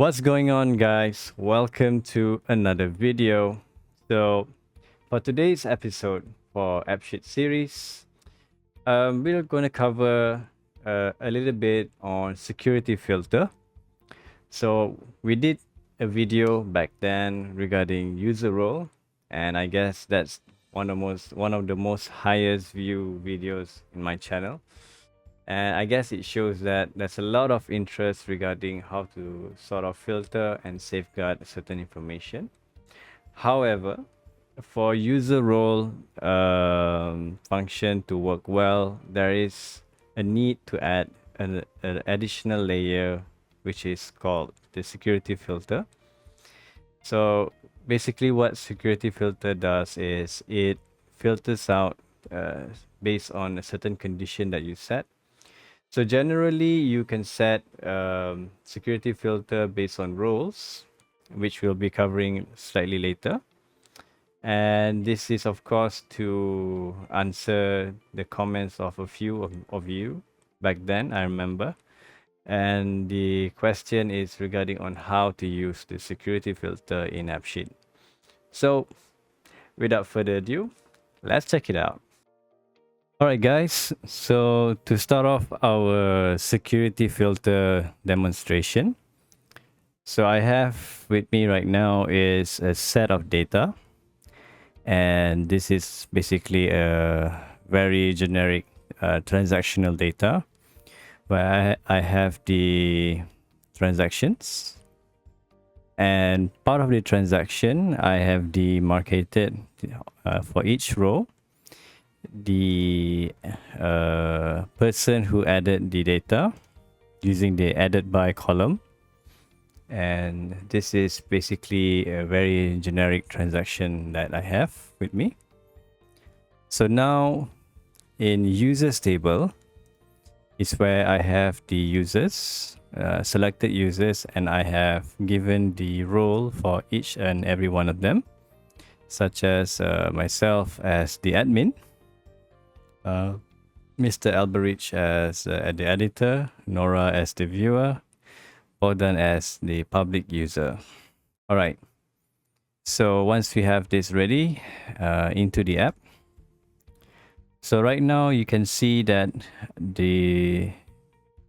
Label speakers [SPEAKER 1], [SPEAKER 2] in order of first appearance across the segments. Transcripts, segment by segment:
[SPEAKER 1] What's going on, guys? Welcome to another video. So for today's episode for Appsheet series, we're going to cover a little bit on security filter. So we did a video back then regarding user role, and I guess that's one of the most highest view videos in my channel. And I guess it shows that there's a lot of interest regarding how to sort of filter and safeguard certain information. However, for user role function to work well, there is a need to add an additional layer, which is called the security filter. So basically what security filter does is it filters out based on a certain condition that you set. So generally, you can set security filter based on roles, which we'll be covering slightly later. And this is, of course, to answer the comments of a few of you back then, I remember. And the question is regarding on how to use the security filter in Appsheet. So without further ado, let's check it out. All right, guys. So to start off our security filter demonstration. So I have with me right now is a set of data. And this is basically a very generic transactional data where I have the transactions. And part of the transaction, I have demarcated for each row the person who added the data using the added by column. And this is basically a very generic transaction that I have with me. So now in users table is where I have the users, selected users, and I have given the role for each and every one of them, such as myself as the admin, Mr. Alberich as the editor, Nora as the viewer, Bogdan as the public user. All right. So once we have this ready into the app. So right now you can see that the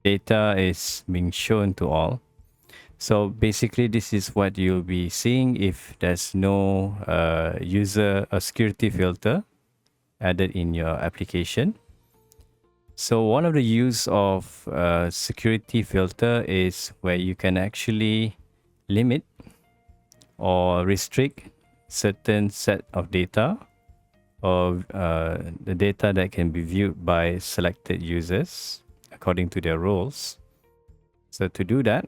[SPEAKER 1] data is being shown to all. So basically this is what you'll be seeing if there's no user or security filter added in your application. So one of the use of security filter is where you can actually limit or restrict certain set of data or the data that can be viewed by selected users according to their roles. So to do that,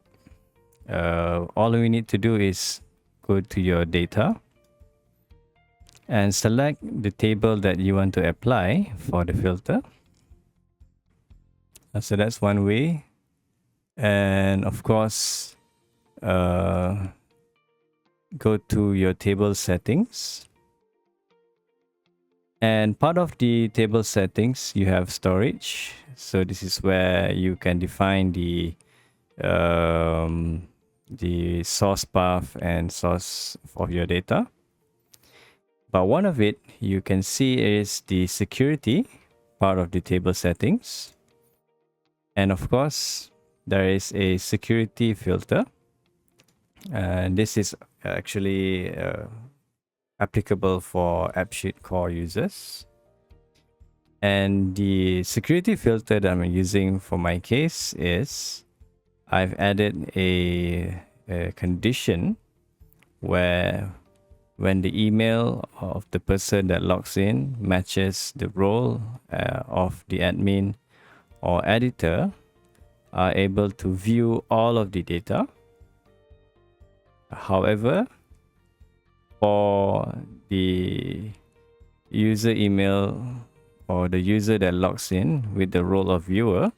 [SPEAKER 1] all we need to do is go to your data and select the table that you want to apply for the filter. So that's one way. And of course, go to your table settings. And part of the table settings, you have storage. So this is where you can define the source path and source of your data. But one of it you can see is the security part of the table settings. And of course, there is a security filter. And this is actually applicable for Appsheet core users. And the security filter that I'm using for my case is I've added a condition where when the email of the person that logs in matches the role of the admin or editor, are able to view all of the data. However, for the user email or the user that logs in with the role of viewer,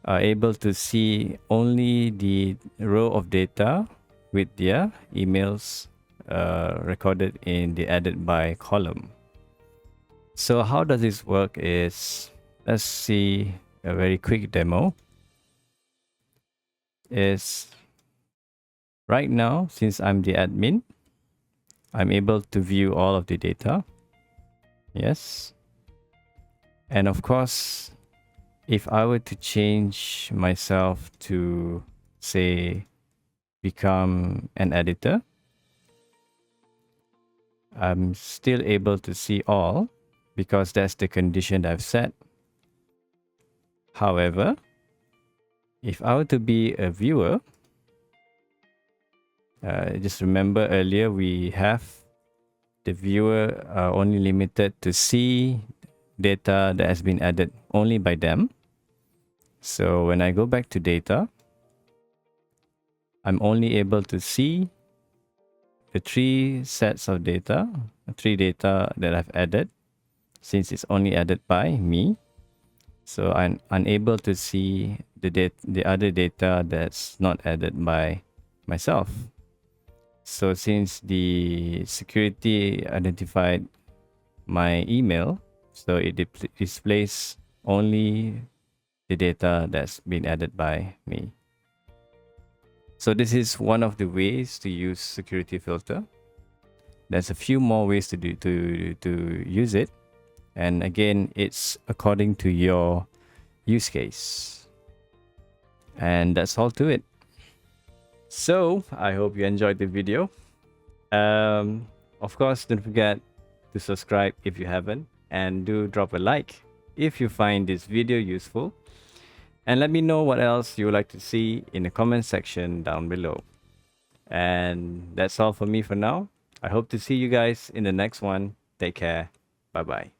[SPEAKER 1] are able to see only the row of data with their emails recorded in the added by column. So how does this work is, let's see a very quick demo. Is Right now, since I'm the admin, I'm able to view all of the data. Yes. And of course, if I were to change myself to, say, become an editor, I'm still able to see all because that's the condition that I've set. However, if I were to be a viewer, just remember earlier we have the viewer only limited to see data that has been added only by them. So when I go back to data, I'm only able to see the three sets of data, three data that I've added, since it's only added by me. So I'm unable to see the other data that's not added by myself. So since the security identified my email, so it displays only the data that's been added by me. So this is one of the ways to use security filter. There's a few more ways to use it. And again, it's according to your use case. And that's all to it. So I hope you enjoyed the video. Of course, don't forget to subscribe if you haven't, and do drop a like if you find this video useful. And let me know what else you would like to see in the comment section down below. And that's all for me for now. I hope to see you guys in the next one. Take care. Bye bye.